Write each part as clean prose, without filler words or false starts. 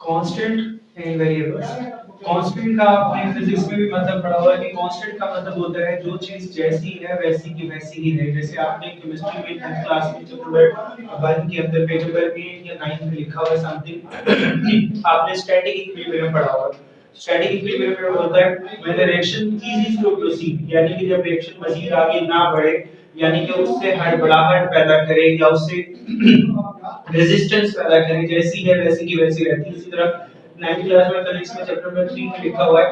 Constant and variables. Constant का आपने physics में भी मतलब पढ़ा होगा कि कांस्टेंट का मतलब होता है जो चीज जैसी है वैसी की वैसी ही रहे। जैसे आपने केमिस्ट्री में 10th क्लास में चैप्टर 1 के अंदर पेपर 8 या 9 में लिखा हुआ है समथिंग आपने स्टैटिक इक्विलिब्रियम पढ़ा होगा। स्टैटिक इक्विलिब्रियम में होता है when the reaction is to proceed, यानी कि जब रिएक्शन मजीद आगे ना बढ़े, यानी कि उससे हड़बड़ाहट पैदा करे या उससे रेजिस्टेंस पैदा करे, जैसी है वैसी की वैसी रहती है। इसी तरह 9th क्लास में फिजिक्स में चैप्टर नंबर 3 में लिखा हुआ है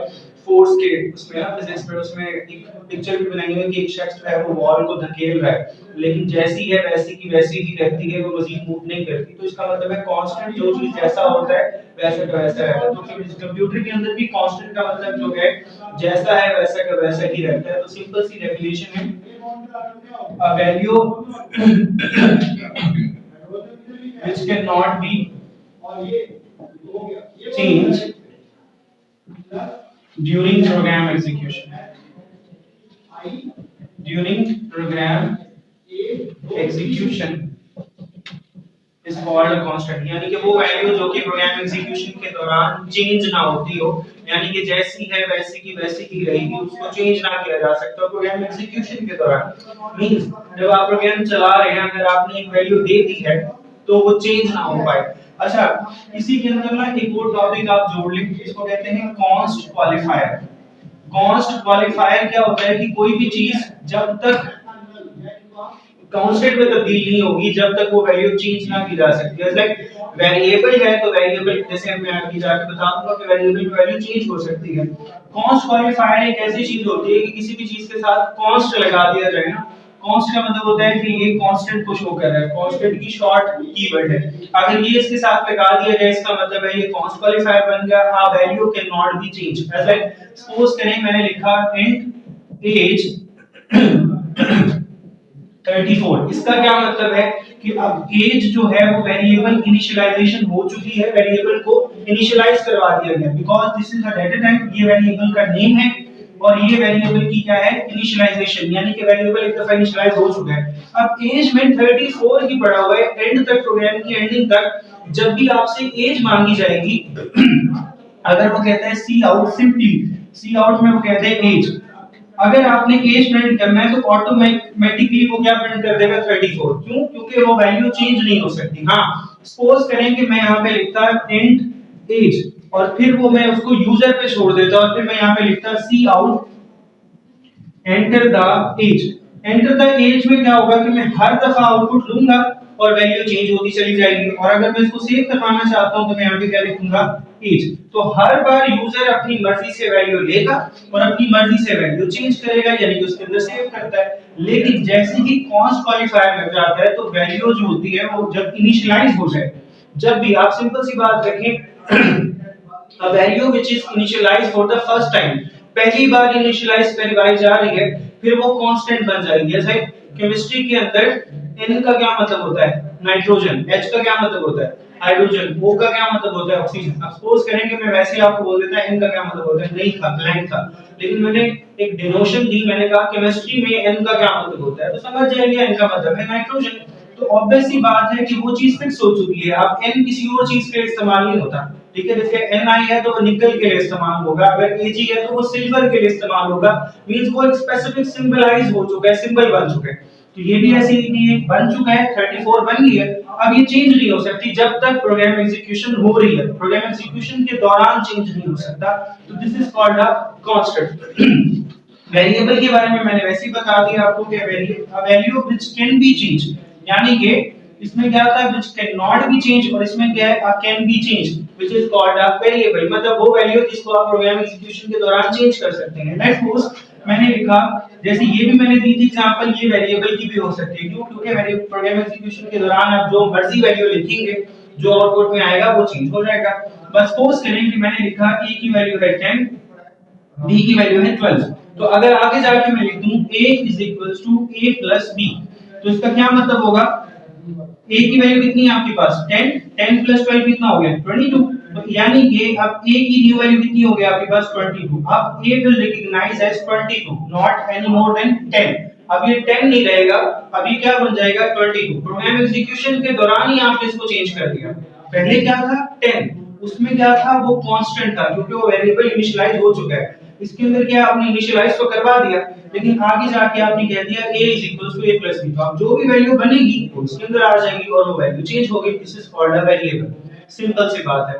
फोर्स के उसमें ना फिजिक्स में उसमें एक पिक्चर भी बनाई हुई है कि एक शख्स जो है वो वॉल को धकेल रहा है लेकिन जैसी है वैसी की वैसी ही रहती है, वो मजीद मूव नहीं करती। तो इसका मतलब है कांस्टेंट जो चीज जैसा होता है वैसा का वैसा रहता है। तो कंप्यूटर के अंदर भी कांस्टेंट का मतलब जो है जैसा है वैसा का वैसा ही रहता है। तो सिंपल सी डेफिनेशन है a value which cannot be changed during program execution. During program execution is called a constant, यानी कि वो वैल्यू जो कि प्रोग्राम एग्जीक्यूशन के दौरान चेंज ना होती हो, यानी कि जैसी है वैसी की वैसी ही रहेगी, उसको चेंज ना किया जा सकता प्रोग्राम एग्जीक्यूशन के दौरान। मींस जब आप प्रोग्राम चला रहे हैं अगर आपने एक वैल्यू दे दी है तो वो चेंज ना हो पाए। अच्छा, इसी के अंदर ना एक और टॉपिक आप जोड़ लें, इसको कहते हैं कॉन्स्ट क्वालिफायर। कॉन्स्ट क्वालिफायर क्या होता है कि कोई भी चीज जब तक कांस्टेंट में तब्दील नहीं होगी जब तक वो वैल्यू चेंज ना की जा सकती है। लाइक वेरिएबल है तो वेरिएबल जैसे मैं आगे जाके बता दूंगा कि वेरिएबल की वैल्यू चेंज हो सकती है। कॉन्स्ट क्वालिफायर एक ऐसी चीज होती है कि किसी भी चीज के साथ कॉन्स्ट लगा दिया जाए ना। कॉन्स्ट का मतलब होता है कि ये कांस्टेंट को शो कर रहा है, कांस्टेंट की शॉर्ट कीवर्ड है। अगर ये इसके साथ लगा दिया जाए इसका मतलब है ये कॉन्स्ट क्वालिफायर बन गया, a value can not be change. As like suppose करें मैंने लिखा इंट एज 34, इसका क्या मतलब है कि अब एज जो है वो वेरिएबल इनिशियलाइजेशन हो चुकी है, वेरिएबल को इनिशियलाइज करवा दिया गया because this is a data type, ये वेरिएबल का नेम है और ये वेरिएबल की क्या है इनिशियलाइजेशन, यानी कि वेरिएबल एक दफा इनिशियलाइज हो चुका है। अब एज में 34 ही पड़ा हुआ है, एंड तक प्रोग्राम की एंडिंग तक जब भी आपसे एज मांगी जाएगी अगर वो कहता है सी आउट, सिंपली सी आउट में वो कहते हैं एज, अगर आपने एज प्रिंट करना है तो ऑटोमेटिकली वो क्या प्रिंट कर देगा 34। क्यों? क्योंकि वो वैल्यू चेंज नहीं हो सकती। हाँ, सपोज करें कि मैं यहाँ पे लिखता इंट एज और फिर वो मैं उसको यूजर पे छोड़ देता और फिर मैं यहाँ पे लिखता cout enter the age. Enter the age में क्या होगा कि मैं हर दफा आउटपुट लूंगा और वैल्यू चेंज होती चली जाएगी, और अगर मैं इसको सेव करवाना चाहता हूं तो मैं यहां पे क्या लिखूंगा एज। तो हर बार यूजर अपनी मर्जी से वैल्यू लेगा और अपनी मर्जी से वैल्यू चेंज करेगा, यानी कि उसके अंदर सेव करता है। लेकिन जैसे ही कॉन्स्ट क्वालिफायर लग जाता है तो वैल्यू जो होती है वो जब इनिशियलाइज हो जाए, जब भी आप सिंपल सी बात रखें a value which is initialized for the first time, पहली बार इनिशियलाइज करवाई जा रही है फिर वो कांस्टेंट बन जाएगी। जैसे केमिस्ट्री के अंदर N का क्या मतलब होता है नाइट्रोजन, H का क्या मतलब होता है हाइड्रोजन, O का क्या मतलब होता है ऑक्सीजन। अब सपोज करें कि मैं वैसे ही आपको बोल देता N का क्या मतलब होता है, नहीं था ब्लैंक था, लेकिन मैंने एक डिनोशन दी, मैंने कहा केमिस्ट्री में N का क्या मतलब होता है, तो समझ जाएंगे N का मतलब है नाइट्रोजन। तो ऑब्वियस सी बात है कि वो चीज फिक्स हो चुकी है, अब N किसी और चीज के लिए इस्तेमाल नहीं होता। ठीक है, जैसे Ni है तो वो निकल के लिए इस्तेमाल होगा, अगर Ag है तो वो सिल्वर के लिए इस्तेमाल होगा। मींस वो एक स्पेसिफिक सिंबलाइज हो चुका है, सिंबल बन चुका है। तो ये भी ऐसी ही बन चुका है, 34 बन गई है। अब ये चेंज नहीं हो सकती जब तक प्रोग्राम एग्जीक्यूशन हो रही है, प्रोग्राम एग्जीक्यूशन के दौरान चेंज नहीं हो सकता। तो this is called a constant. Variable के बारे में मैंने वैसे ही बता दिया आपको कि value which can be change, यानी कि इसमें क्या आता है which can not be change, और इसमें क्या है can be change which is called a variable, मतलब वो वैल्यू जिसको आप प्रोग्राम एग्जीक्यूशन के दौरान चेंज कर सकते हैं। लेट्स सपोज मैंने लिखा, जैसे ये भी मैंने दी थी एग्जांपल, ये वेरिएबल की भी हो सकती है। क्यों? क्योंकि प्रोग्राम एग्जीक्यूशन के दौरान आप जो मर्जी वैल्यू लिखेंगे जो आउटपुट में आएगा वो चेंज हो जाएगा। बस सपोज करें कि मैंने लिखा a की वैल्यू है 10, b की वैल्यू है 12, तो अगर आगे जाके मैं लिख दूं a is equals to a plus b, तो इसका क्या मतलब होगा a की वैल्यू कितनी है आपके पास 10, 10 प्लस 12 कितना हो गया 22, तो यानी कि अब a की न्यू वैल्यू कितनी हो गया आपके पास 22। अब a will recognise as 22 not any more than 10। अब ये 10 नहीं रहेगा, अब ये क्या बन जाएगा 22। प्रोग्राम एग्जीक्यूशन के दौरान ही आपने इसको चेंज कर दिया, पहले क्या था 10, उसमें क्या था, वो कांस्टेंट था क्योंकि वो वेरिएबल इनिशियलाइज हो चुका है। इसके अंदर क्या आपने इनिशियलाइज तो करवा दिया, लेकिन आगे जाके आपने कह दिया a = a + b, तो अब जो भी वैल्यू बनेगी उसके अंदर आ जाएगी और वो वैल्यू चेंज हो गई। This is called a variable. Simple सी बात है।